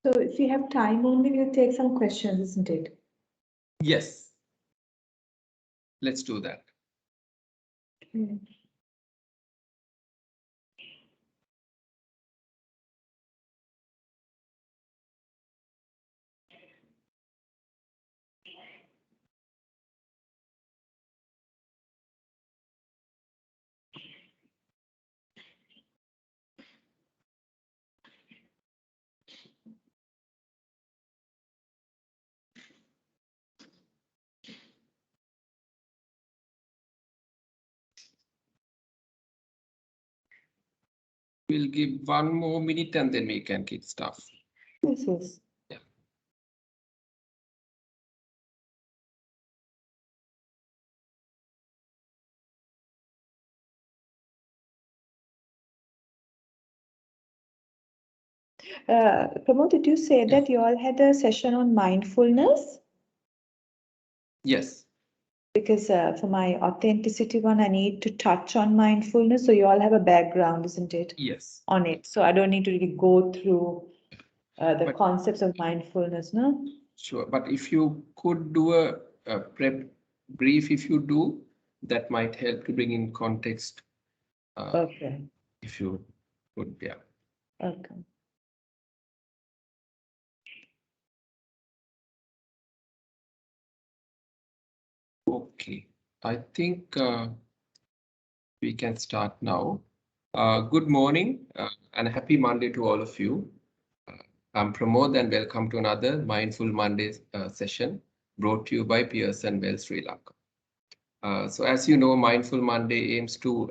So if we have time only, we'll take some questions, isn't it? Yes. Let's do that. Okay. We'll give 1 more minute and then we can kick stuff. Yes, yes. Yeah. Pramod, did you say that you all had a session on mindfulness? Yes. Because for my authenticity one, I need to touch on mindfulness. So you all have a background, isn't it? Yes. On it. So I don't need to really go through the But- concepts of mindfulness, no? Sure. But if you could do a prep brief, if you do, that might help to bring in context. Okay. If you could, yeah. Okay. Okay. I think we can start now. Good morning and happy Monday to all of you. I'm Pramod and welcome to another Mindful Monday session brought to you by Pearson Well Sri Lanka. So as you know, Mindful Monday aims to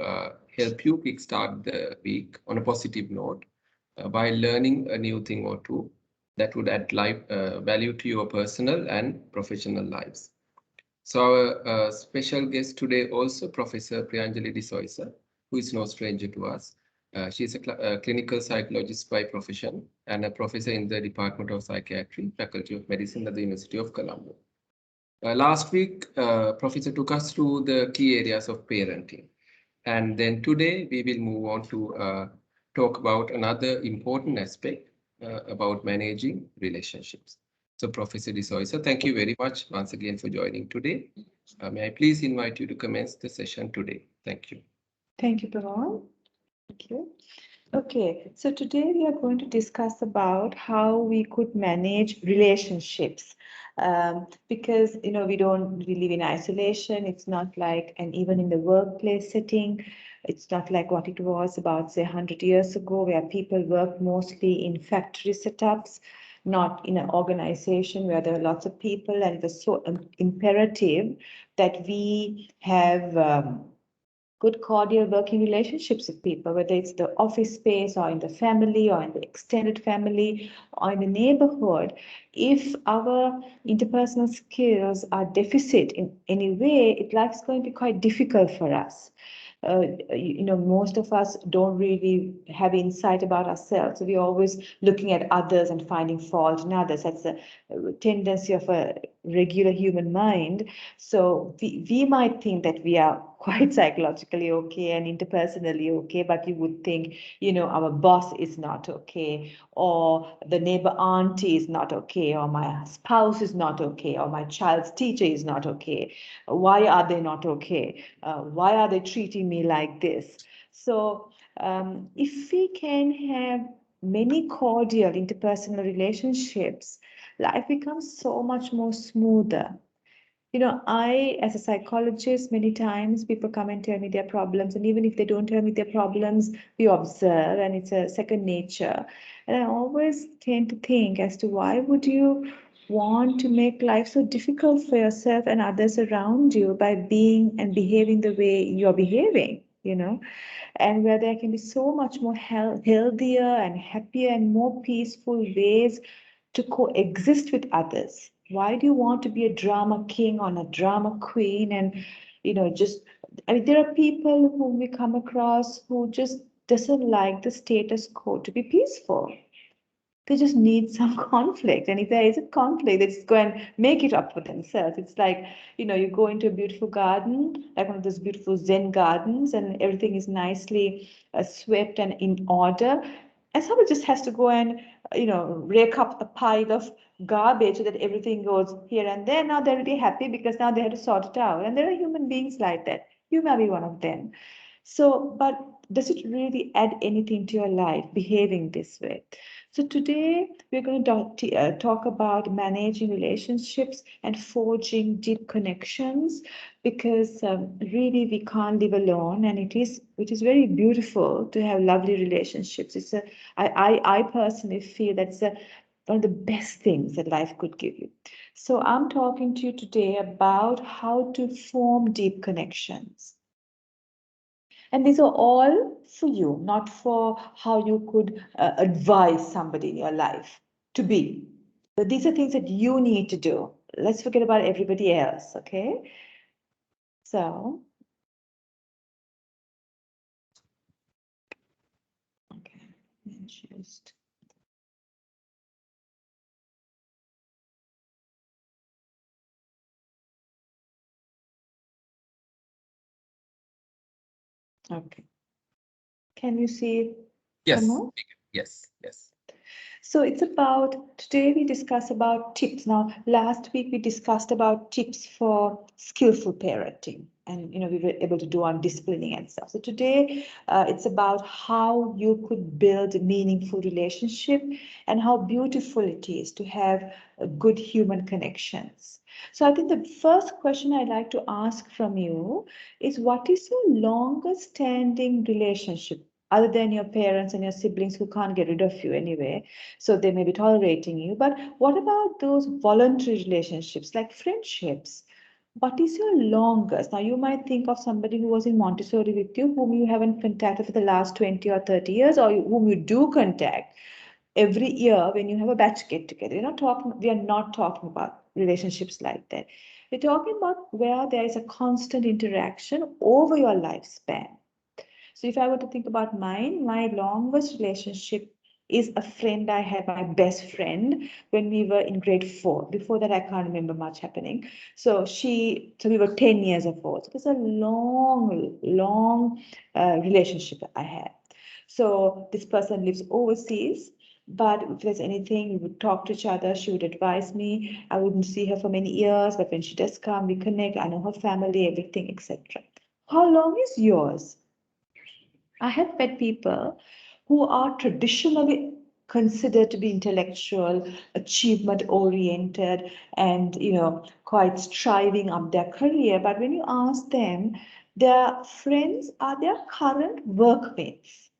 help you kickstart the week on a positive note by learning a new thing or two that would add value to your personal and professional lives. So our special guest today also Professor Priyanjali D'Souza, who is no stranger to us. She's a clinical psychologist by profession and a professor in the Department of Psychiatry, Faculty of Medicine at the University of Colombo. Last week, Professor took us through the key areas of parenting. And then today we will move on to talk about another important aspect about managing relationships. So Professor D'Souza, thank you very much once again for joining today. May I please invite you to commence the session today? Thank you. Thank you, Pramod. Thank you. Okay, so today we are going to discuss about how we could manage relationships. Because we don't really live in isolation. It's not like, and even in the workplace setting, it's not like what it was about, say, 100 years ago, where people work mostly in factory setups, not in an organization where there are lots of people, and it was so imperative that we have good cordial working relationships with people, whether it's the office space or in the family or in the extended family or in the neighborhood. If our interpersonal skills are deficit in any way, life's going to be quite difficult for us. Most of us don't really have insight about ourselves. So we're always looking at others and finding fault in others. That's a tendency of a regular human mind. So we might think that we are quite psychologically okay and interpersonally okay, but you would think, our boss is not okay, or the neighbor auntie is not okay, or my spouse is not okay, or my child's teacher is not okay. Why are they not okay? Why are they treating me like this? So if we can have many cordial interpersonal relationships, life becomes so much more smoother. As a psychologist, many times people come and tell me their problems, and even if they don't tell me their problems, we observe, and it's a second nature. And I always tend to think as to why would you want to make life so difficult for yourself and others around you by being and behaving the way you're behaving, and where there can be so much more healthier and happier and more peaceful ways to coexist with others. Why do you want to be a drama king or a drama queen? And, just, I mean, there are people whom we come across who just doesn't like the status quo to be peaceful. They just need some conflict. And if there is a conflict, they just go and make it up for themselves. It's like, you go into a beautiful garden, like one of those beautiful Zen gardens, and everything is nicely swept and in order. And someone just has to go and, rake up a pile of garbage so that everything goes here and there. Now they're really happy because now they have to sort it out. And there are human beings like that. You may be one of them. So, but does it really add anything to your life behaving this way? So today we're going to talk about managing relationships and forging deep connections, because really we can't live alone, and it is very beautiful to have lovely relationships. I personally feel that's one of the best things that life could give you. So I'm talking to you today about how to form deep connections. And these are all for you, not for how you could advise somebody in your life to be. But these are things that you need to do. Let's forget about everybody else, okay? So, okay, just. Okay. Can you see? Yes, Pramod? yes, yes. So it's about, today we discuss about tips. Now, last week we discussed about tips for skillful parenting, and we were able to do on disciplining and stuff. So today it's about how you could build a meaningful relationship and how beautiful it is to have good human connections. So I think the first question I'd like to ask from you is, what is your longest standing relationship other than your parents and your siblings who can't get rid of you anyway? So they may be tolerating you. But what about those voluntary relationships like friendships? What is your longest? Now, you might think of somebody who was in Montessori with you, whom you haven't contacted for the last 20 or 30 years, or whom you do contact every year when you have a batch get together. We are not talking about relationships like that. We're talking about where there is a constant interaction over your lifespan. So if I were to think about mine, my longest relationship is a friend I had, my best friend, when we were in grade 4. Before that, I can't remember much happening. So we were 10 years apart. So it's a long, long relationship I had. So this person lives overseas, but if there's anything, we would talk to each other. She would advise me. I wouldn't see her for many years, but when she does come, we connect. I know her family, everything, etc. How long is yours? I have met people who are traditionally considered to be intellectual, achievement oriented, and quite striving up their career. But when you ask them, their friends are their current workmates.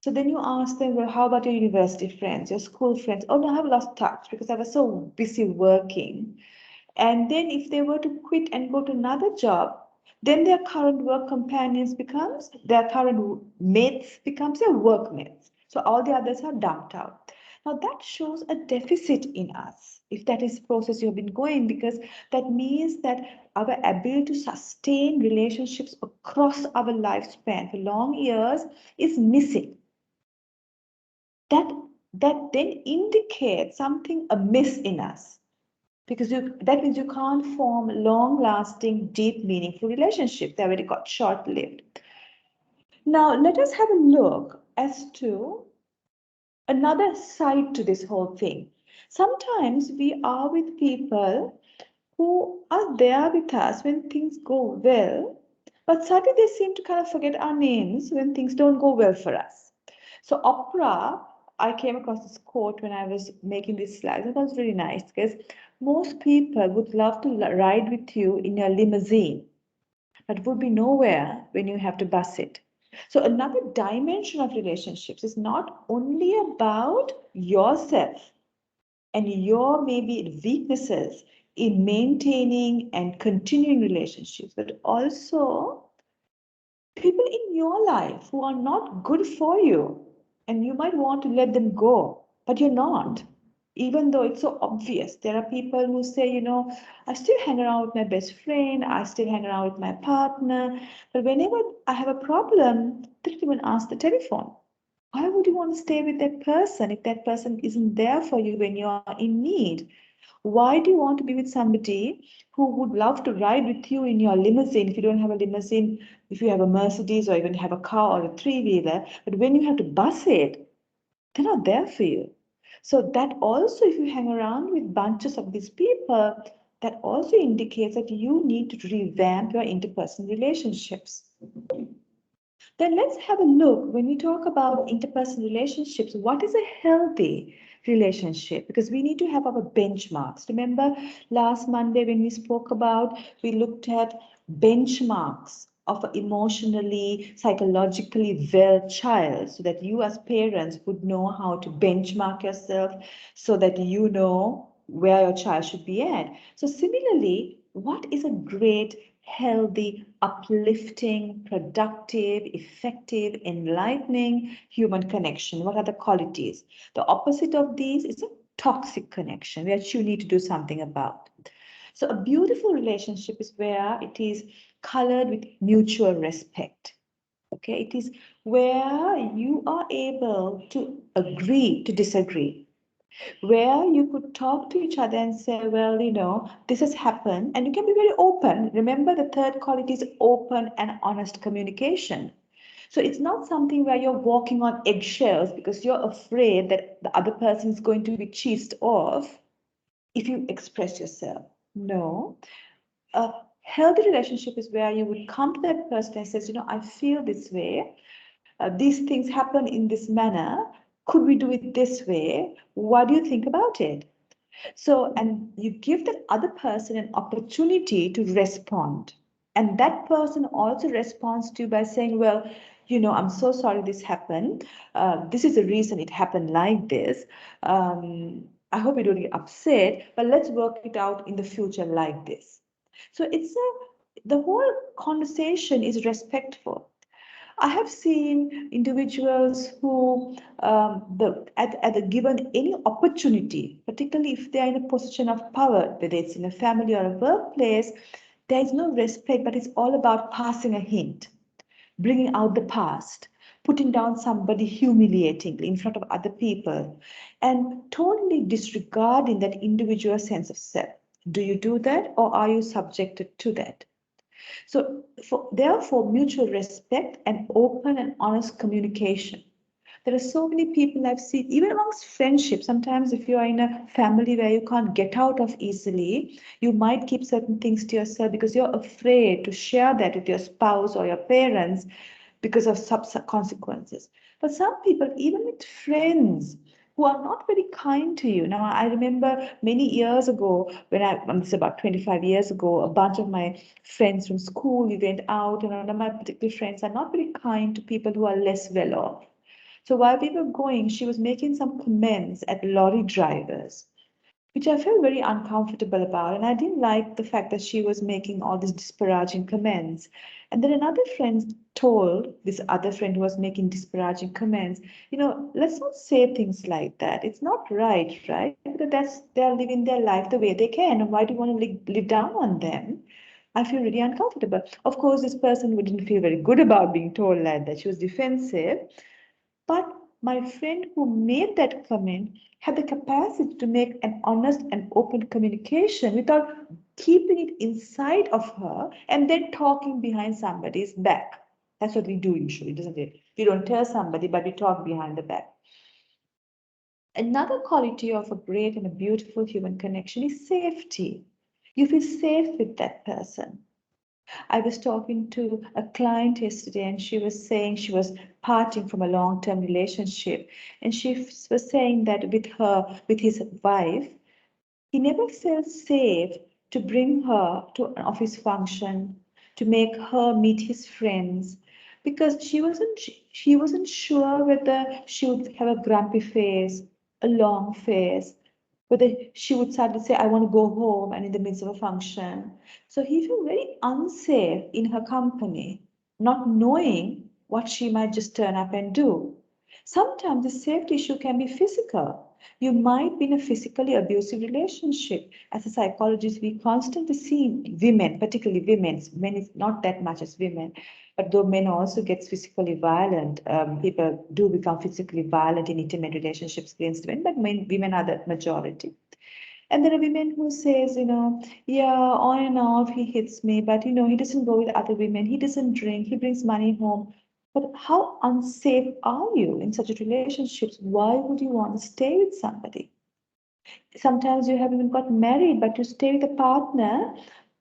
So then you ask them, well, how about your university friends, your school friends? Oh, no, I have lost touch because I was so busy working. And then if they were to quit and go to another job, then their current work companions becomes, their current mates becomes their workmates. So all the others are dumped out. Now that shows a deficit in us, if that is the process you've been going, because that means that our ability to sustain relationships across our lifespan for long years is missing. That that then indicates something amiss in us, because that means you can't form long-lasting, deep, meaningful relationships. They already got short-lived. Now, let us have a look as to another side to this whole thing. Sometimes we are with people who are there with us when things go well, but suddenly they seem to kind of forget our names when things don't go well for us. So opera, I came across this quote when I was making these slides. It was really nice because most people would love to ride with you in your limousine, but would be nowhere when you have to bus it. So another dimension of relationships is not only about yourself and your maybe weaknesses in maintaining and continuing relationships, but also people in your life who are not good for you, and you might want to let them go, but you're not. Even though it's so obvious, there are people who say, I still hang around with my best friend, I still hang around with my partner, but whenever I have a problem, they don't even answer the telephone. Why would you want to stay with that person if that person isn't there for you when you're in need? Why do you want to be with somebody who would love to ride with you in your limousine if you don't have a limousine, if you have a Mercedes or even have a car or a three-wheeler, but when you have to bus it, they're not there for you. So that also, if you hang around with bunches of these people, that also indicates that you need to revamp your interpersonal relationships. Then let's have a look when we talk about interpersonal relationships, what is a healthy relationship? Because we need to have our benchmarks. Remember last Monday when we spoke about, we looked at benchmarks of an emotionally, psychologically well child so that you as parents would know how to benchmark yourself so that you know where your child should be at. So similarly, what is a great, healthy, uplifting, productive, effective, enlightening human connection? What are the qualities? The opposite of these is a toxic connection, which you need to do something about. So a beautiful relationship is where it is colored with mutual respect. Okay, it is where you are able to agree to disagree, where you could talk to each other and say, well, this has happened, and you can be very open. Remember, the third quality is open and honest communication. So it's not something where you're walking on eggshells because you're afraid that the other person is going to be cheesed off if you express yourself. No. A healthy relationship is where you would come to that person and says, I feel this way. These things happen in this manner. Could we do it this way? What do you think about it? So, and you give that other person an opportunity to respond. And that person also responds to you by saying, well, I'm so sorry this happened. This is the reason it happened like this. I hope you don't get upset, but let's work it out in the future like this. So the whole conversation is respectful. I have seen individuals who, at the given any opportunity, particularly if they are in a position of power, whether it's in a family or a workplace, there is no respect, but it's all about passing a hint, bringing out the past, putting down somebody humiliatingly in front of other people, and totally disregarding that individual sense of self. Do you do that, or are you subjected to that? So therefore, mutual respect and open and honest communication. There are so many people I've seen, even amongst friendships. Sometimes if you are in a family where you can't get out of easily, you might keep certain things to yourself because you're afraid to share that with your spouse or your parents because of consequences. But some people, even with friends, who are not very kind to you. Now, I remember many years ago, it's about 25 years ago, a bunch of my friends from school, we went out, and one of my particular friends are not very kind to people who are less well off. So while we were going, she was making some comments at lorry drivers, which I felt very uncomfortable about. And I didn't like the fact that she was making all these disparaging comments. And then another friend told this other friend who was making disparaging comments, let's not say things like that. It's not right, right? Because they're living their life the way they can. And why do you want to live down on them? I feel really uncomfortable. Of course, this person didn't feel very good about being told like that. She was defensive. But my friend who made that comment had the capacity to make an honest and open communication without keeping it inside of her and then talking behind somebody's back. That's what we do usually, doesn't it? We don't tell somebody, but we talk behind the back. Another quality of a great and a beautiful human connection is safety. You feel safe with that person. I was talking to a client yesterday and she was saying she was parting from a long-term relationship. And she was saying that with his wife, he never felt safe to bring her to an office function, to make her meet his friends, because she wasn't sure whether she would have a grumpy face, a long face, whether she would suddenly say, I want to go home and in the midst of a function. So he felt very unsafe in her company, not knowing what she might just turn up and do. Sometimes the safety issue can be physical. You might be in a physically abusive relationship. As a psychologist, we constantly see women, particularly women, men is not that much as women, but though men also get physically violent, people do become physically violent in intimate relationships against women, but women are the majority. And there are women who says, yeah, on and off he hits me, but he doesn't go with other women. He doesn't drink. He brings money home. But how unsafe are you in such a relationships? Why would you want to stay with somebody? Sometimes you have even got married, but you stay with a partner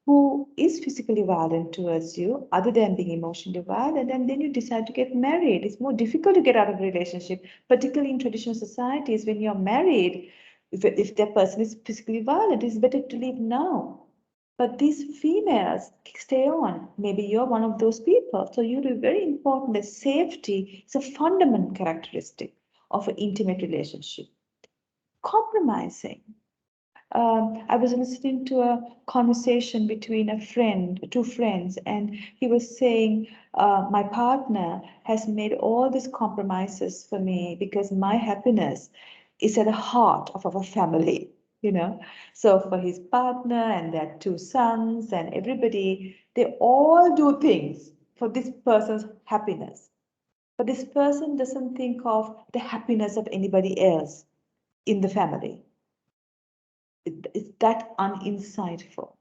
who is physically violent towards you, other than being emotionally violent, and then you decide to get married. It's more difficult to get out of a relationship, particularly in traditional societies. When you're married, if that person is physically violent, it's better to leave now. But these females stay on. Maybe you're one of those people. So you are very important that safety is a fundamental characteristic of an intimate relationship. Compromising. I was listening to a conversation between a friend, two friends, and he was saying, my partner has made all these compromises for me because my happiness is at the heart of our family, you know. So for his partner and their two sons and everybody, they all do things for this person's happiness. But this person doesn't think of the happiness of anybody else in the family. It's that uninsightful.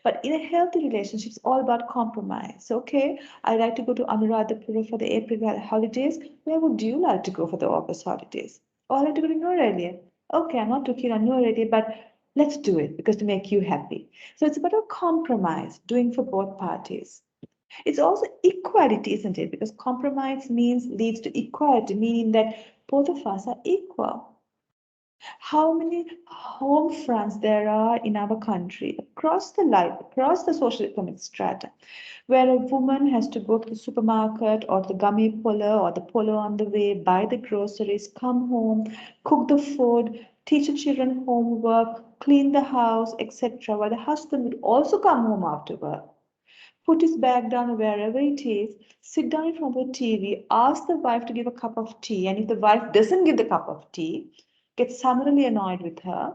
But in a healthy relationship, it's all about compromise. Okay, I like to go to Anuradhapura for the April holidays. Where would you like to go for the August holidays? Oh, I like to go to New Delhi. Okay, I'm not too keen on New Delhi, but let's do it because to make you happy. So it's about a compromise, doing for both parties. It's also equality, isn't it? Because compromise means leads to equality, meaning that both of us are equal. How many home fronts there are in our country across the life, across the social economic strata, where a woman has to go to the supermarket or the gummy polo or the polo on the way, buy the groceries, come home, cook the food, teach the children homework, clean the house, etc., while the husband would also come home after work, put his bag down wherever it is, sit down in front of the TV, ask the wife to give a cup of tea, and if the wife doesn't give the cup of tea, gets summarily annoyed with her.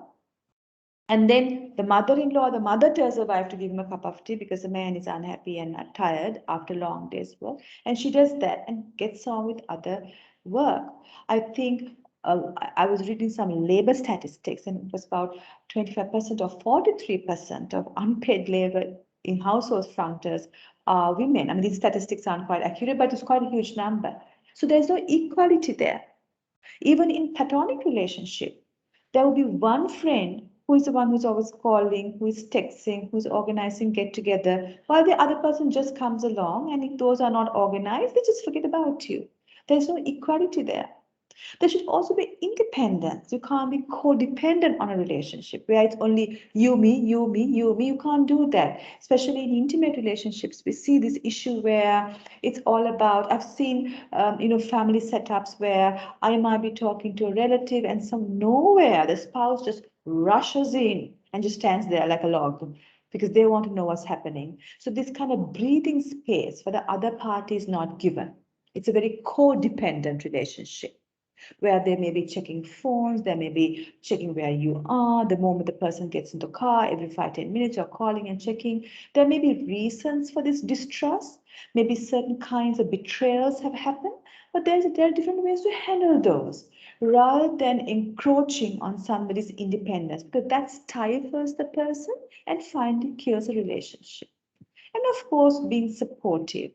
And then the mother-in-law, the mother tells the wife to give him a cup of tea because the man is unhappy and tired after a long day's work. And she does that and gets on with other work. I think I was reading some labor statistics, and it was about 25% or 43% of unpaid labor in household functors are women. I mean, these statistics aren't quite accurate, but it's quite a huge number. So there's no equality there. Even in platonic relationship, there will be one friend who is the one who's always calling, who is texting, who's organizing get together, while the other person just comes along, and if those are not organized, they just forget about you. There's no equality there. There should also be independence. You can't be codependent on a relationship where it's only you, me, you, me, you, me. You can't do that. Especially in intimate relationships, we see this issue where it's all about. I've seen, family setups where I might be talking to a relative, and some nowhere the spouse just rushes in and just stands there like a log because they want to know what's happening. So this kind of breathing space for the other party is not given. It's a very codependent relationship where they may be checking phones, they may be checking where you are. The moment the person gets in the car, every 5-10 minutes, you're calling and checking. There may be reasons for this distrust. Maybe certain kinds of betrayals have happened, but there are different ways to handle those rather than encroaching on somebody's independence, because that stifles the person and finally kills a relationship. And of course, being supportive,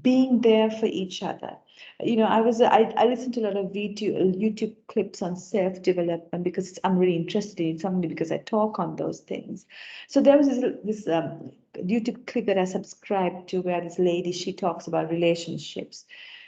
being there for each other. I listened to a lot of YouTube clips on self-development because I'm really interested in something, because I talk on those things. So there was this YouTube clip that I subscribed to where this lady, she talks about relationships.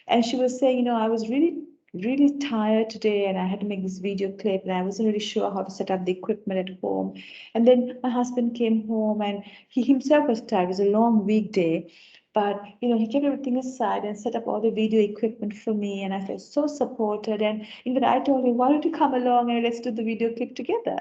And she was saying, I was really tired today and I had to make this video clip and I wasn't really sure how to set up the equipment at home. And then my husband came home and he himself was tired. It was a long weekday. But he kept everything aside and set up all the video equipment for me, and I felt so supported. And even I told him, "Why don't you come along and let's do the video clip together?"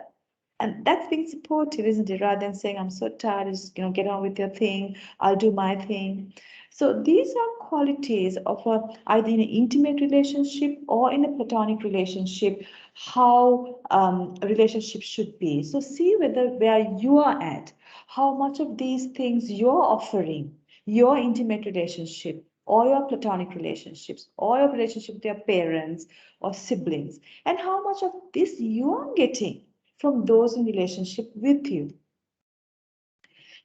And that's being supportive, isn't it? Rather than saying, "I'm so tired, just get on with your thing. I'll do my thing." So these are qualities of either in an intimate relationship or in a platonic relationship, how a relationship should be. So see where you are at, how much of these things you're offering your intimate relationship or your platonic relationships or your relationship with your parents or siblings, and how much of this you are getting from those in relationship with you.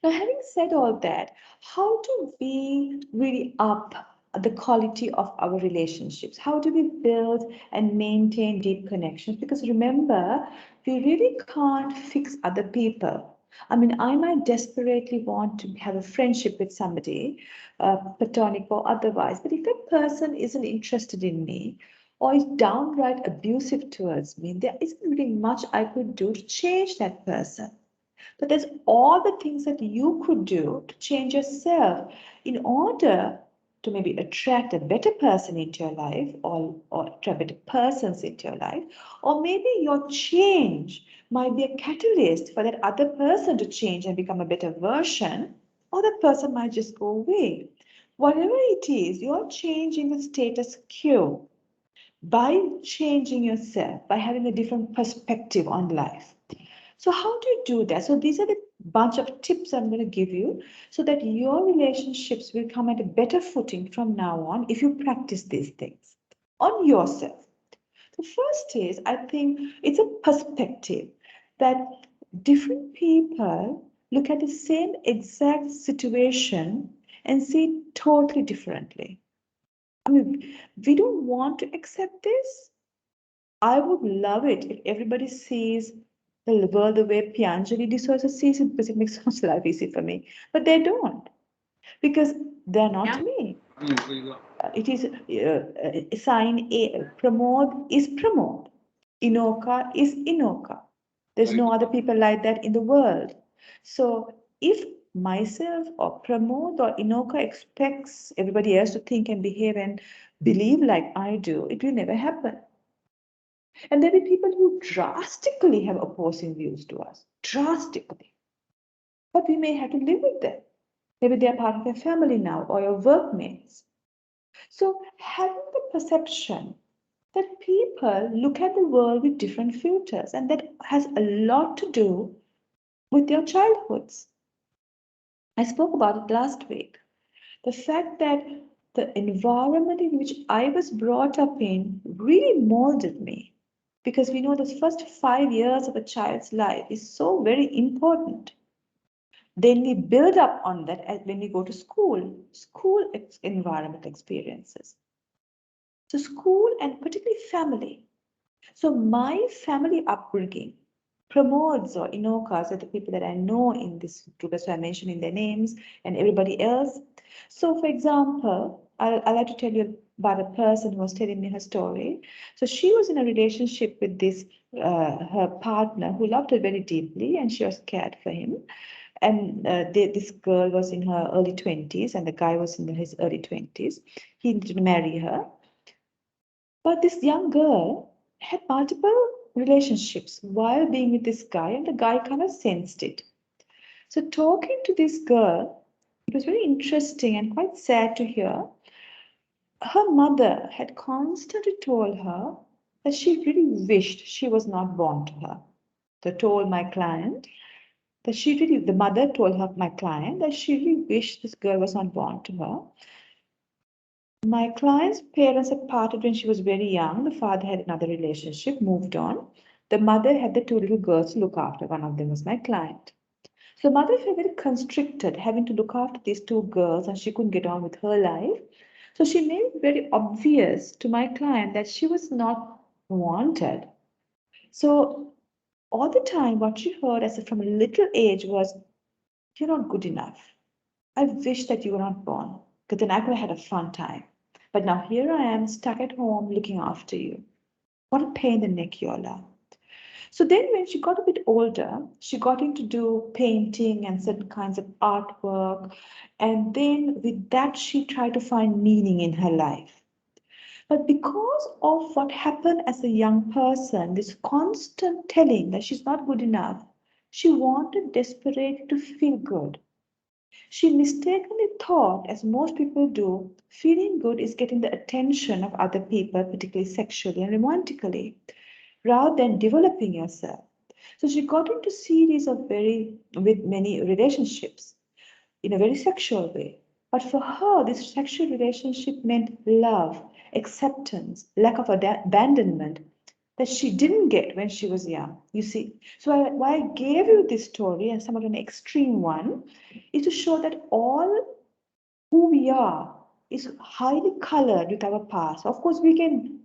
Now, having said all that, how do we really up the quality of our relationships. How do we build and maintain deep connections? Because remember, we really can't fix other people. I mean, I might desperately want to have a friendship with somebody, platonic or otherwise, but if that person isn't interested in me or is downright abusive towards me, there isn't really much I could do to change that person. But there's all the things that you could do to change yourself in order to maybe attract a better person into your life, or attract better persons into your life. Or maybe your change might be a catalyst for that other person to change and become a better version, or that person might just go away. Whatever it is, you're changing the status quo by changing yourself, by having a different perspective on life. So how do you do that? So these are the bunch of tips I'm going to give you so that your relationships will come at a better footing from now on if you practice these things on yourself. The first is, I think, it's a perspective that different people look at the same exact situation and see it totally differently. I mean, we don't want to accept this. I would love it if everybody sees the world the way Pianjali D'Souza sees it, because it makes so much life easy for me. But they don't, because they're not me. It is sign A. Pramod is Pramod. Inoka is Inoka. There's no other people like that in the world. So if myself or Pramod or Inoka expects everybody else to think and behave and believe like I do, it will never happen. And there will be people who drastically have opposing views to us, drastically. But we may have to live with them. Maybe they are part of your family now or your workmates. So having the perception that people look at the world with different filters, and that has a lot to do with their childhoods. I spoke about it last week. The fact that the environment in which I was brought up in really molded me. Because we know the first 5 years of a child's life is so very important. Then we build up on that as when we go to school environment experiences. So school and particularly family. So my family upbringing, Pramods or Inokas are the people that I know in this group, so I'm mentioning their names, and everybody else. So for example, I'll like to tell you about a person who was telling me her story. So she was in a relationship with this, her partner who loved her very deeply, and she was cared for him. And this girl was in her early 20s and the guy was in his early 20s. He needed to marry her. But this young girl had multiple relationships while being with this guy, and the guy kind of sensed it. So, talking to this girl, it was very interesting and quite sad to hear. Her mother had constantly told her that she really wished she was not born to her. So, told my client that the mother told her, my client, that she really wished this girl was not born to her. My client's parents had parted when she was very young. The father had another relationship, moved on. The mother had the two little girls to look after. One of them was my client. So the mother felt very constricted having to look after these two girls, and she couldn't get on with her life. So she made it very obvious to my client that she was not wanted. So all the time, what she heard as from a little age was, "You're not good enough. I wish that you were not born, because then I could have had a fun time. But now here I am stuck at home looking after you. What a pain in the neck, Yola." So then when she got a bit older, she got into do painting and certain kinds of artwork. And then with that, she tried to find meaning in her life. But because of what happened as a young person, this constant telling that she's not good enough, she wanted desperately to feel good. She mistakenly thought, as most people do, feeling good is getting the attention of other people, particularly sexually and romantically, rather than developing yourself. So she got into series of with many relationships in a very sexual way. But for her, this sexual relationship meant love, acceptance, lack of abandonment that she didn't get when she was young. You see, so why I gave you this story and somewhat an extreme one is to show that all who we are is highly colored with our past. Of course, we can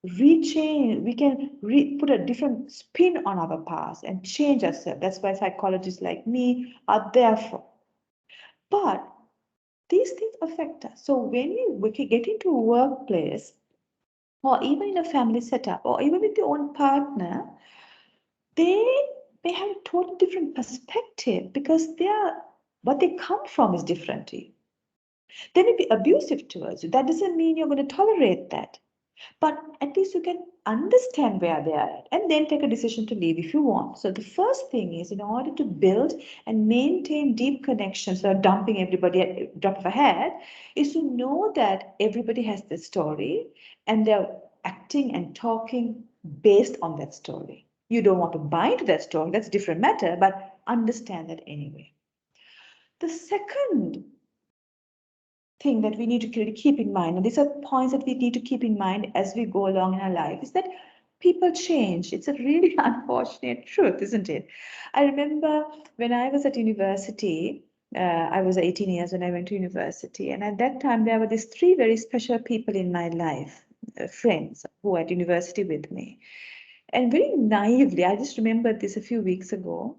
rechange, we can put a different spin on our past and change ourselves. That's why psychologists like me are there for. But these things affect us. So when we get into a workplace, or even in a family setup, or even with your own partner, they may have a totally different perspective because what they come from is different to you. They may be abusive towards you. That doesn't mean you're going to tolerate that. But at least you can understand where they are at and then take a decision to leave if you want. So the first thing is, in order to build and maintain deep connections without dumping everybody at the drop of a hat, is to know that everybody has their story and they're acting and talking based on that story. You don't want to buy into that story, that's a different matter, but understand that anyway. The second thing that we need to really keep in mind, and these are points that we need to keep in mind as we go along in our life, is that people change. It's a really unfortunate truth, isn't it? I remember when I was at university, I was 18 years when I went to university, and at that time there were these three very special people in my life, friends who were at university with me. And very naively, I just remembered this a few weeks ago,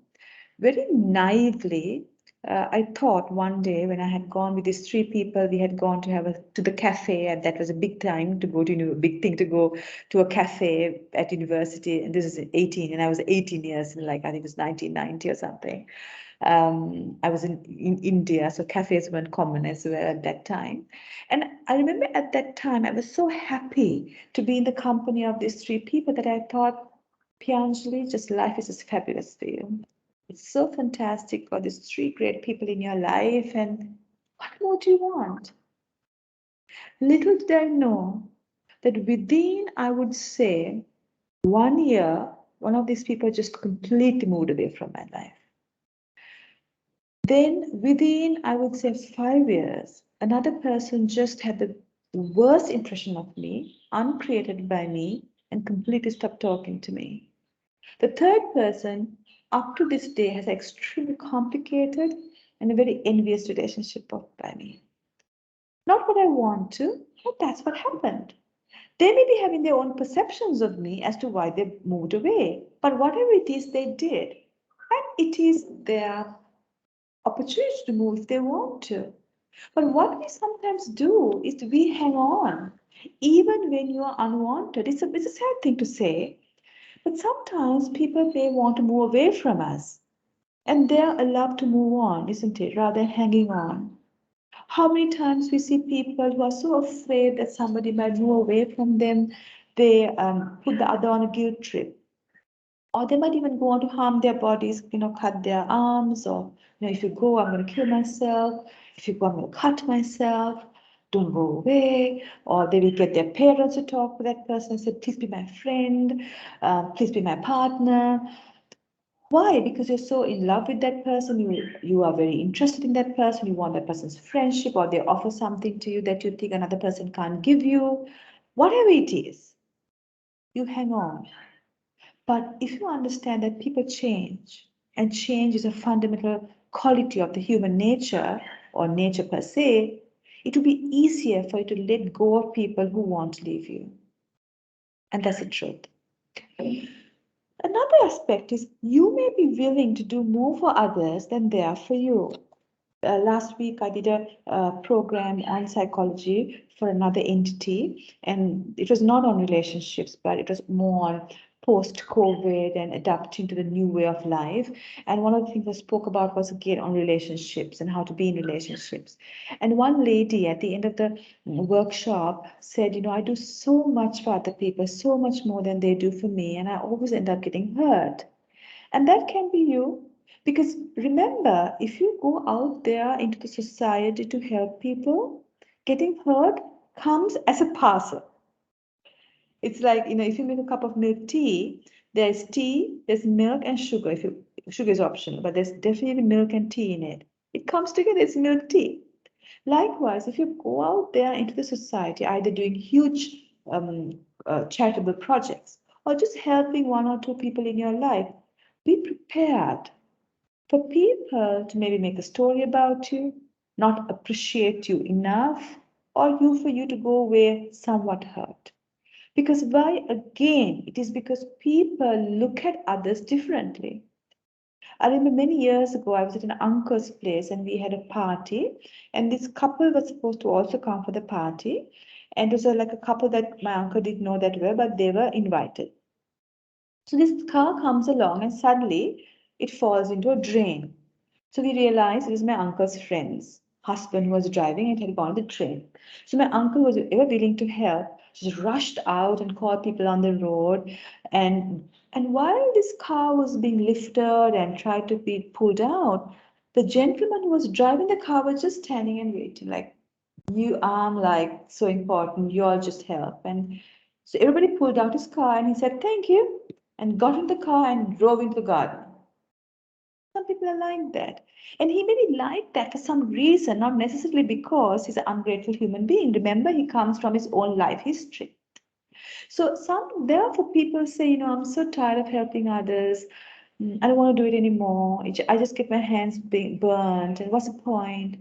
very naively, I thought one day when I had gone with these three people, we had gone to to the cafe, and that was a big time to go to, a big thing to go to a cafe at university. And this is 18, and I was 18 years, like I think it was 1990 or something. I was in India, so cafes weren't common as well at that time. And I remember at that time, I was so happy to be in the company of these three people that I thought, Pianjali, just life is just fabulous for you. It's so fantastic for these three great people in your life. And what more do you want? Little did I know that within, I would say, 1 year, one of these people just completely moved away from my life. Then within, I would say, 5 years, another person just had the worst impression of me, uncreated by me, and completely stopped talking to me. The third person, up to this day, has an extremely complicated and a very envious relationship by me. Not what I want to, but that's what happened. They may be having their own perceptions of me as to why they moved away, but whatever it is they did, and it is their opportunity to move if they want to. But what we sometimes do is we hang on, even when you are unwanted. It's a sad thing to say, but sometimes people may want to move away from us, and they're allowed to move on, isn't it, rather than hanging on. How many times we see people who are so afraid that somebody might move away from them, they put the other on a guilt trip. Or they might even go on to harm their bodies, cut their arms, or, if you go, I'm going to kill myself. If you go, I'm going to cut myself. Don't go away. Or they will get their parents to talk to that person and say, please be my friend, please be my partner. Why? Because you're so in love with that person, you are very interested in that person, you want that person's friendship, or they offer something to you that you think another person can't give you. Whatever it is, you hang on. But if you understand that people change, and change is a fundamental quality of the human nature, or nature per se, it will be easier for you to let go of people who want to leave you. And that's the truth. Another aspect is you may be willing to do more for others than they are for you. Last week, I did a program on psychology for another entity, and it was not on relationships, but it was more on post-COVID and adapting to the new way of life. And one of the things I spoke about was again on relationships and how to be in relationships. And one lady at the end of the workshop said, I do so much for other people, so much more than they do for me, and I always end up getting hurt. And that can be you. Because remember, if you go out there into the society to help people, getting hurt comes as a parcel. It's like, if you make a cup of milk tea, there's milk and sugar. Sugar is optional, but there's definitely milk and tea in it. It comes together, it's milk tea. Likewise, if you go out there into the society, either doing huge charitable projects or just helping one or two people in your life, be prepared for people to maybe make a story about you, not appreciate you enough, or for you to go away somewhat hurt. Because why again? It is because people look at others differently. I remember many years ago, I was at an uncle's place and we had a party, and this couple was supposed to also come for the party. And it was like a couple that my uncle didn't know that well, but they were invited. So this car comes along and suddenly it falls into a drain. So we realized it was my uncle's friend's husband who was driving and had gone to the train. So my uncle was ever willing to help, just rushed out and called people on the road. And while this car was being lifted and tried to be pulled out, the gentleman who was driving the car was just standing and waiting, like, you are like so important, you all just help. And so everybody pulled out his car and he said, thank you, and got in the car and drove into the garden. Some people are like that. And he may be like that for some reason, not necessarily because he's an ungrateful human being. Remember, he comes from his own life history. So therefore people say, I'm so tired of helping others. I don't want to do it anymore. I just get my hands being burnt. And what's the point?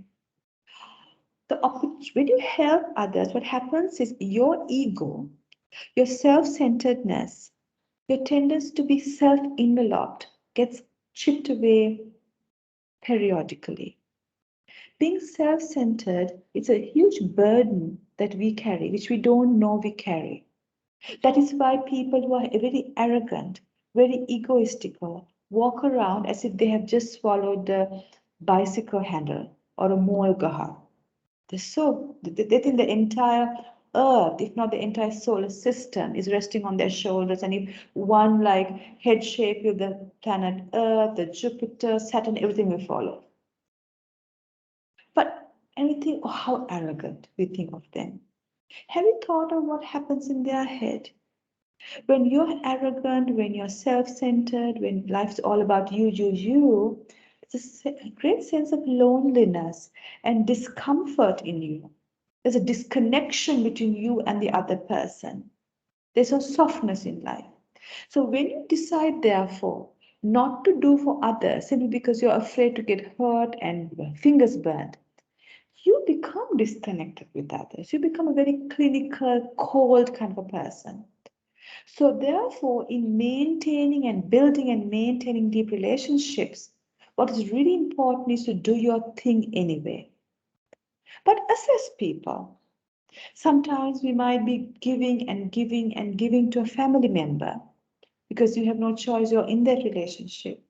When you help others, what happens is your ego, your self-centeredness, your tendency to be self-enveloped gets chipped away periodically. Being self-centered is a huge burden that we carry, which we don't know we carry. That is why people who are very arrogant, very egoistical, walk around as if they have just swallowed the bicycle handle or a molgaha. They think the entire earth, if not the entire solar system, is resting on their shoulders. And if one like head shape with the planet Earth, the Jupiter, Saturn, everything will follow. And we think, oh, how arrogant we think of them. Have you thought of what happens in their head? When you're arrogant, when you're self-centered, when life's all about you, it's a great sense of loneliness and discomfort in you. There's a disconnection between you and the other person. There's a softness in life. So when you decide, therefore, not to do for others simply because you're afraid to get hurt and fingers burned, you become disconnected with others. You become a very clinical, cold kind of a person. So, therefore, in maintaining and building and maintaining deep relationships, what is really important is to do your thing anyway. But assess people. Sometimes we might be giving and giving and giving to a family member because you have no choice, you're in that relationship.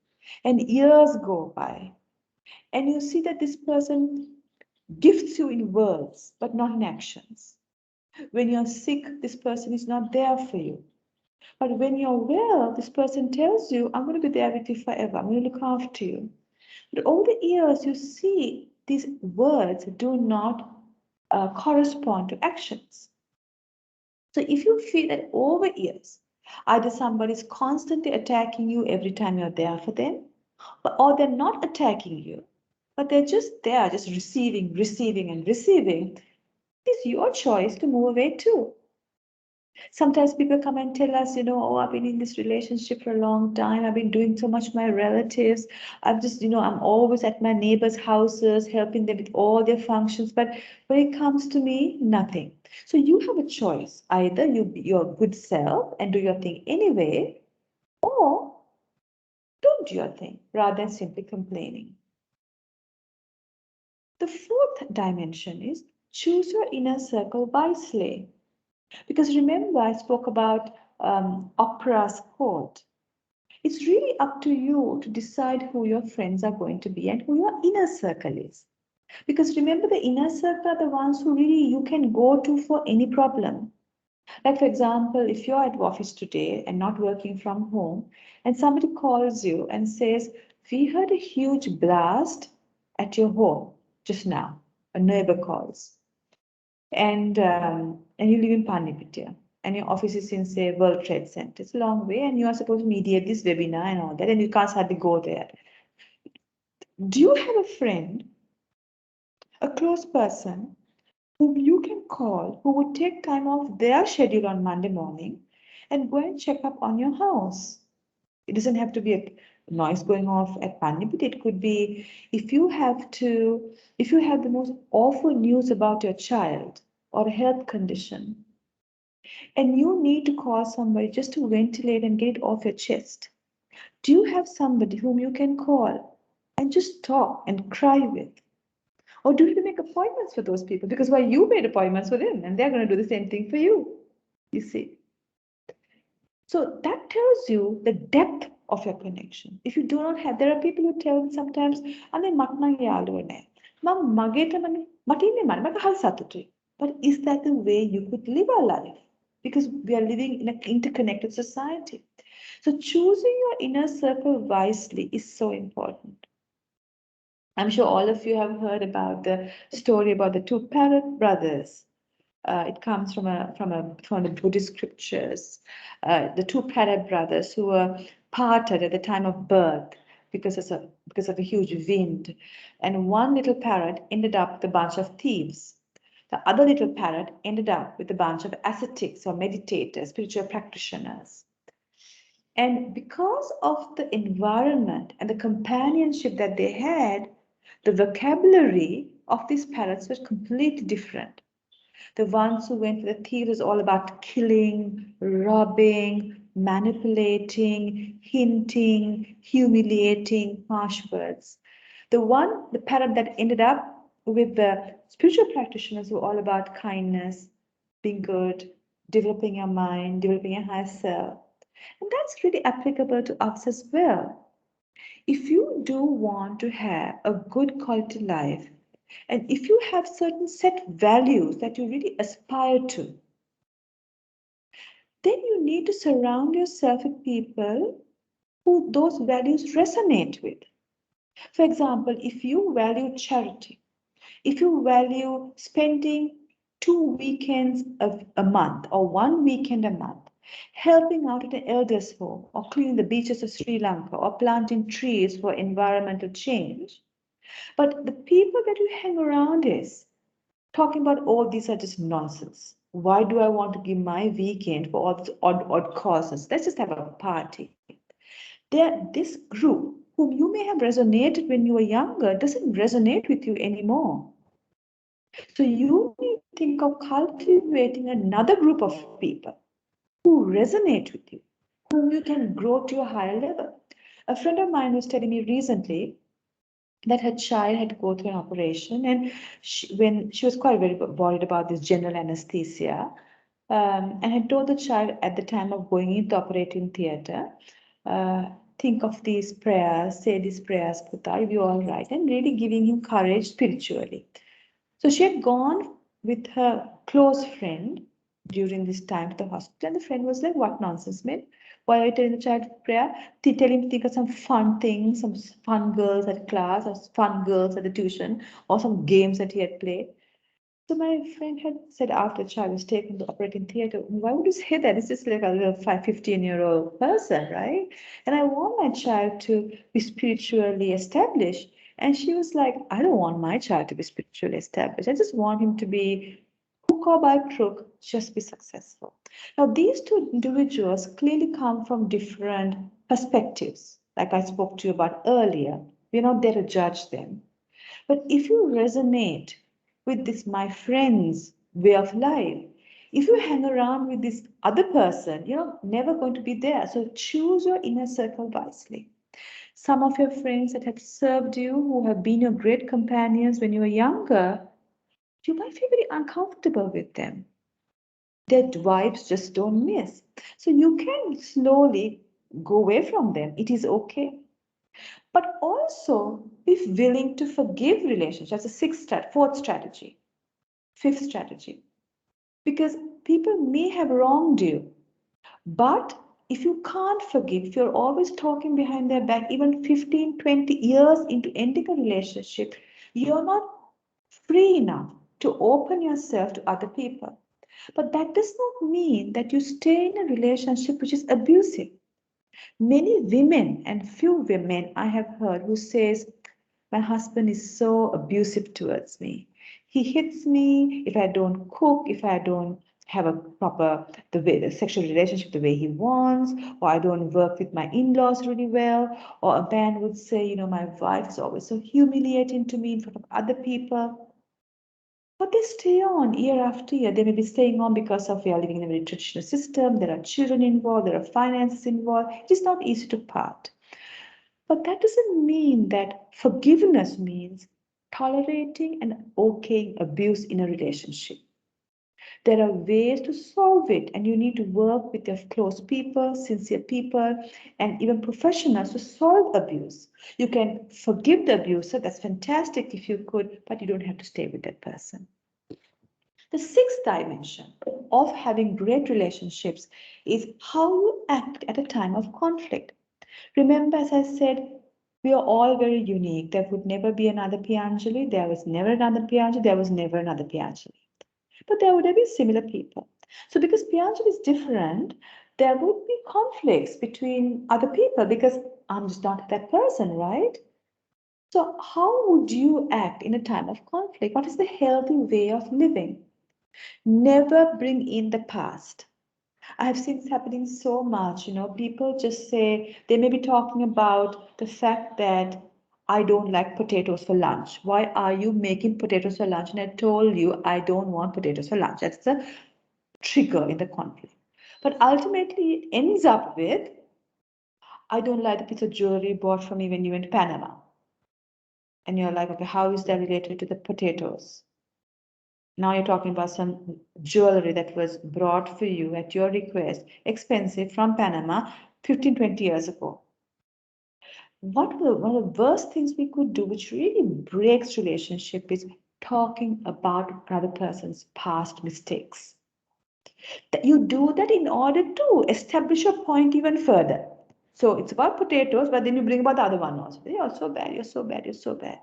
And years go by, and you see that this person gifts you in words, but not in actions. When you're sick, this person is not there for you. But when you're well, this person tells you, I'm going to be there with you forever. I'm going to look after you. But over the years, you see these words do not correspond to actions. So if you feel that over years, either somebody is constantly attacking you every time you're there for them, or they're not attacking you, but they're just there, just receiving, receiving, and receiving, it's your choice to move away too. Sometimes people come and tell us, oh, I've been in this relationship for a long time. I've been doing so much with my relatives. I've just, I'm always at my neighbors' houses, helping them with all their functions. But when it comes to me, nothing. So you have a choice. Either you be your good self and do your thing anyway, or don't do your thing rather than simply complaining. The fourth dimension is choose your inner circle wisely. Because remember, I spoke about Oprah's quote. It's really up to you to decide who your friends are going to be and who your inner circle is. Because remember, the inner circle are the ones who really you can go to for any problem. Like, for example, if you're at office today and not working from home, and somebody calls you and says, we heard a huge blast at your home just now, a neighbor calls and you live in Panipitya, and your office is in, say, World Trade Center. It's a long way, and you are supposed to mediate this webinar and all that, and you can't hardly go there. Do you have a friend, a close person, whom you can call, who would take time off their schedule on Monday morning and go and check up on your house? It doesn't have to be a noise going off at Panipit. It could be if you have the most awful news about your child, or a health condition, and you need to call somebody just to ventilate and get it off your chest, do you have somebody whom you can call and just talk and cry with? Or do you have to make appointments for those people? Because why, you made appointments for them and they're going to do the same thing for you. You see. So that tells you the depth of your connection. If you do not have, there are people who tell me sometimes, "Ane matna yaluwane, mam mageta mane matine man makahal satutri." But is that the way you could live our life? Because we are living in an interconnected society. So choosing your inner circle wisely is so important. I'm sure all of you have heard about the story about the two parrot brothers. It comes from the Buddhist scriptures. The two parrot brothers who were parted at the time of birth because of a huge wind, and one little parrot ended up with a bunch of thieves. The other little parrot ended up with a bunch of ascetics or meditators, spiritual practitioners. And because of the environment and the companionship that they had, the vocabulary of these parrots was completely different. The ones who went with the thieves was all about killing, robbing, manipulating, hinting, humiliating, harsh words. The parrot that ended up with the spiritual practitioners were all about kindness, being good, developing your mind, developing your higher self. And that's really applicable to us as well. If you do want to have a good quality life, and if you have certain set values that you really aspire to, then you need to surround yourself with people who those values resonate with. For example, if you value charity, if you value spending 2 weekends of a month or 1 weekend a month, helping out at an elder's home or cleaning the beaches of Sri Lanka or planting trees for environmental change, but the people that you hang around is talking about all these are just nonsense. Why do I want to give my weekend for all these odd causes? Let's just have a party. This group, whom you may have resonated when you were younger, doesn't resonate with you anymore. So you need to think of cultivating another group of people who resonate with you, whom you can grow to a higher level. A friend of mine was telling me recently that her child had to go through an operation, and when she was quite very worried about this general anesthesia, and had told the child at the time of going into the operating theatre, uh, think of these prayers, say these prayers, Puta, you'll be all right, and really giving him courage spiritually. So she had gone with her close friend during this time to the hospital, and the friend was like, "What nonsense, man? Why are you telling the child prayer? Tell him to think of some fun things, some fun girls at class, or fun girls at the tuition, or some games that he had played." So my friend had said after the child was taken to operating theatre, "Why would you say that? It's just like a little 15-year-old person, right? And I want my child to be spiritually established." And she was like, "I don't want my child to be spiritually established. I just want him to be hook or by crook, just be successful." Now, these two individuals clearly come from different perspectives, like I spoke to you about earlier. We're not there to judge them. But if you resonate with this, my friend's way of life, if you hang around with this other person, you're never going to be there. So choose your inner circle wisely. Some of your friends that have served you, who have been your great companions when you were younger, you might feel very uncomfortable with them. Their vibes just don't miss. So you can slowly go away from them. It is okay. But also be willing to forgive relationships. That's a fourth strategy. Fifth strategy. Because people may have wronged you, but if you can't forgive, if you're always talking behind their back, even 15, 20 years into ending a relationship, you're not free enough to open yourself to other people. But that does not mean that you stay in a relationship which is abusive. Many women and few women I have heard who says, "My husband is so abusive towards me. He hits me if I don't cook, if I don't have a proper the sexual relationship the way he wants, or I don't work with my in-laws really well." Or a man would say, "My wife is always so humiliating to me in front of other people." But they stay on year after year. They may be staying on because of we are living in a very traditional system. There are children involved. There are finances involved. It is not easy to part. But that doesn't mean that forgiveness means tolerating and okaying abuse in a relationship. There are ways to solve it, and you need to work with your close people, sincere people, and even professionals to solve abuse. You can forgive the abuser, that's fantastic if you could, but you don't have to stay with that person. The sixth dimension of having great relationships is how you act at a time of conflict. Remember, as I said, we are all very unique. There would never be another Pianjali. There was never another Pianjali. There was never another Pianjali. But there would have been similar people. So because Pianjali is different, there would be conflicts between other people because I'm just not that person, right? So how would you act in a time of conflict? What is the healthy way of living? Never bring in the past. I have seen this happening so much. People just say they may be talking about the fact that I don't like potatoes for lunch. Why are you making potatoes for lunch? And I told you I don't want potatoes for lunch. That's the trigger in the conflict. But ultimately, it ends up with I don't like the piece of jewelry you bought for me when you went to Panama. And you're like, okay, how is that related to the potatoes? Now you're talking about some jewelry that was brought for you at your request, expensive from Panama 15, 20 years ago. One of the worst things we could do, which really breaks relationship, is talking about another person's past mistakes. That you do that in order to establish your point even further. So it's about potatoes, but then you bring about the other one also. You're so bad, you're so bad, you're so bad.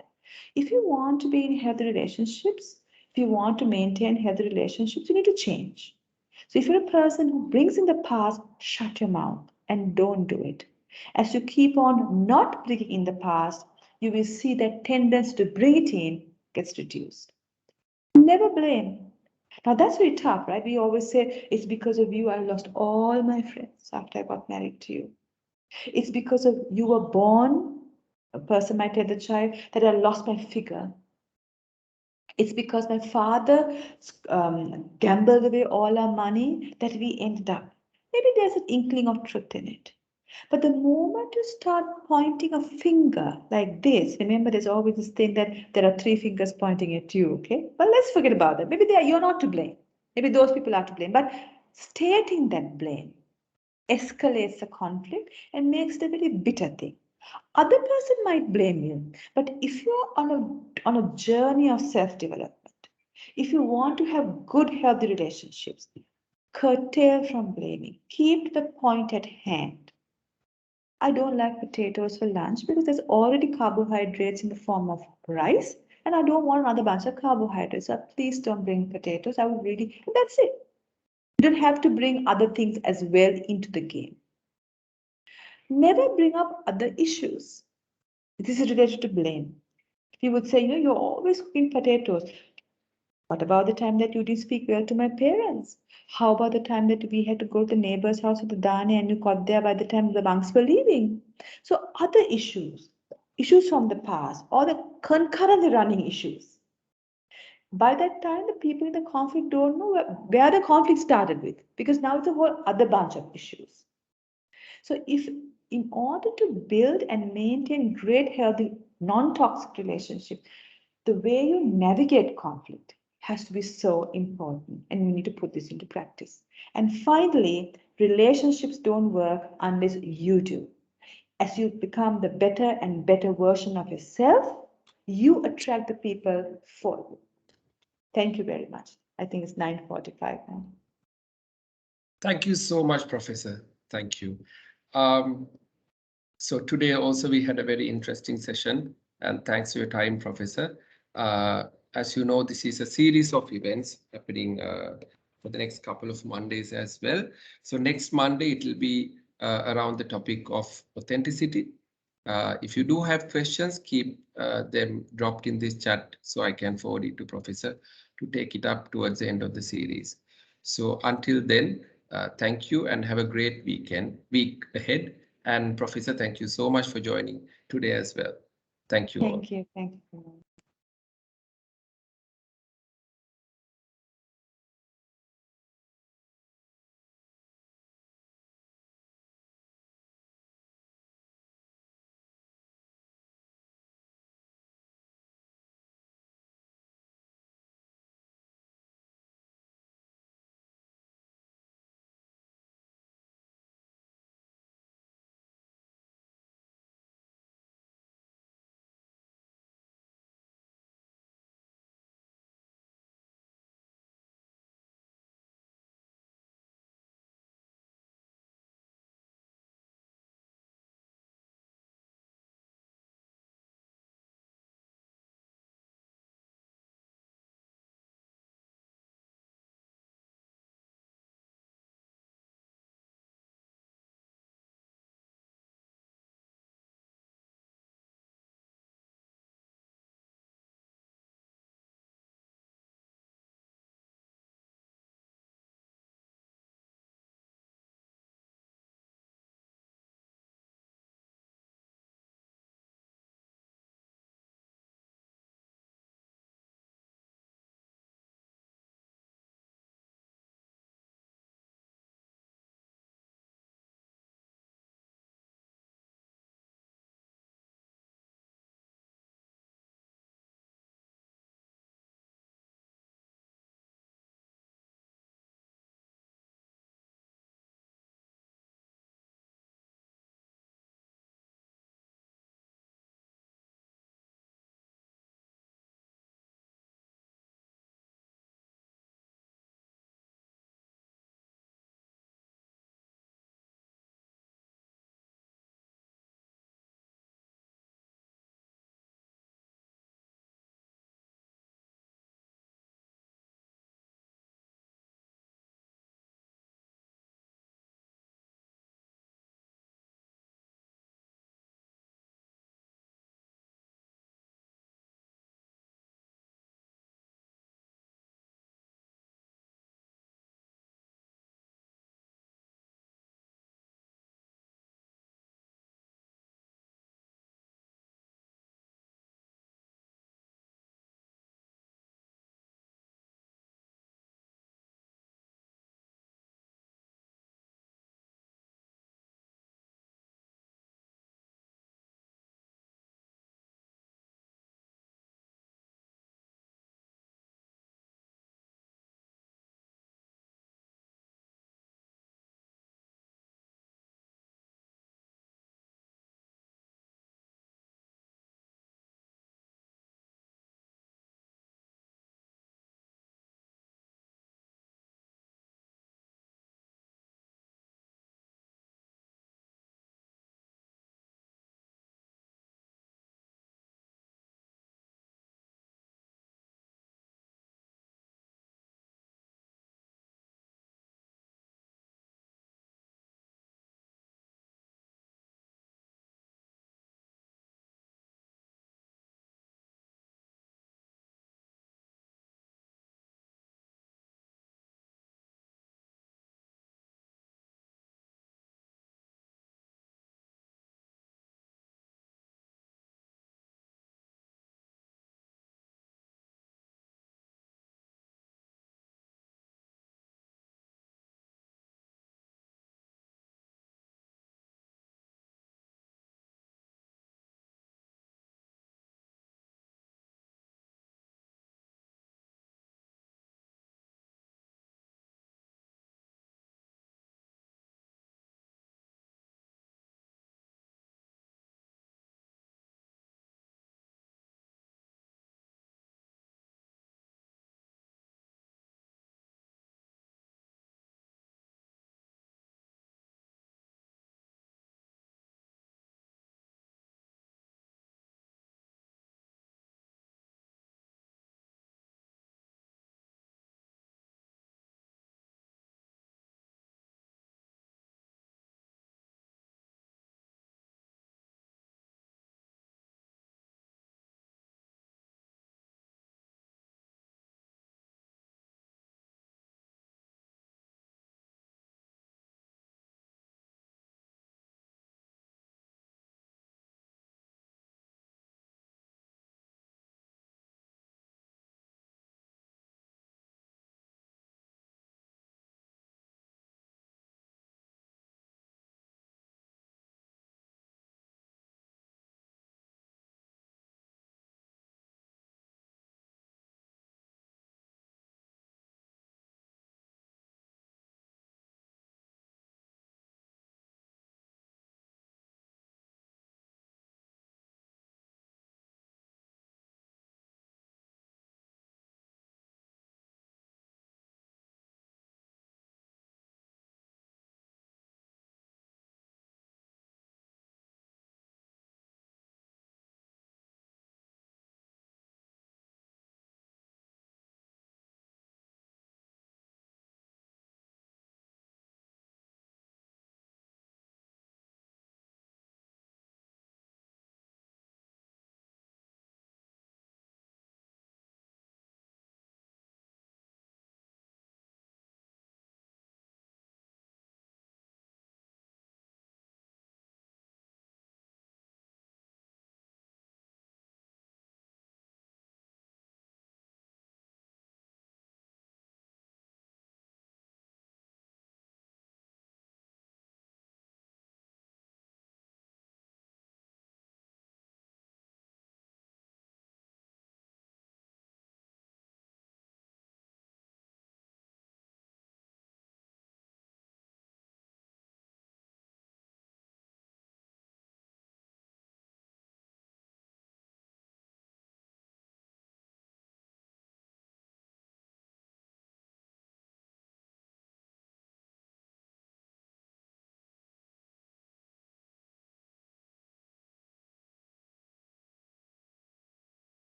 If you want to be in healthy relationships, if you want to maintain healthy relationships, you need to change. So if you're a person who brings in the past, shut your mouth and don't do it. As you keep on not bringing in the past, you will see that tendency to bring it in gets reduced. Never blame. Now that's very tough, right? We always say, it's because of you I lost all my friends after I got married to you. It's because of you were born, a person might tell the child, that I lost my figure. It's because my father gambled away all our money that we ended up. Maybe there's an inkling of truth in it. But the moment you start pointing a finger like this, remember there's always this thing that there are three fingers pointing at you, okay? Well, let's forget about that. Maybe you're not to blame. Maybe those people are to blame. But stating that blame escalates the conflict and makes it a very bitter thing. Other person might blame you, but if you're on a journey of self-development, if you want to have good, healthy relationships, curtail from blaming. Keep the point at hand. I don't like potatoes for lunch because there's already carbohydrates in the form of rice, and I don't want another bunch of carbohydrates. So please don't bring potatoes. I would really, and that's it. You don't have to bring other things as well into the game. Never bring up other issues. This is related to blame. If you would say, you're always cooking potatoes. What about the time that you didn't speak well to my parents? How about the time that we had to go to the neighbor's house with the dane and you got there by the time the monks were leaving? So other issues from the past, or the concurrently running issues. By that time, the people in the conflict don't know where the conflict started with, because now it's a whole other bunch of issues. So if in order to build and maintain great healthy non-toxic relationship, the way you navigate conflict has to be so important, and we need to put this into practice. And finally, relationships don't work unless you do. As you become the better and better version of yourself, you attract the people for you. Thank you very much. I think it's 9:45 now. Thank you so much, Professor. Thank you. Um, so today also we had a very interesting session, and thanks for your time, Professor. Uh, as you know, this is a series of events happening for the next couple of Mondays as well. So next Monday, it will be around the topic of authenticity. If you do have questions, keep them dropped in this chat so I can forward it to Professor to take it up towards the end of the series. So until then, thank you and have a great week ahead. And Professor, thank you so much for joining today as well. Thank you all. Thank you. Thank you.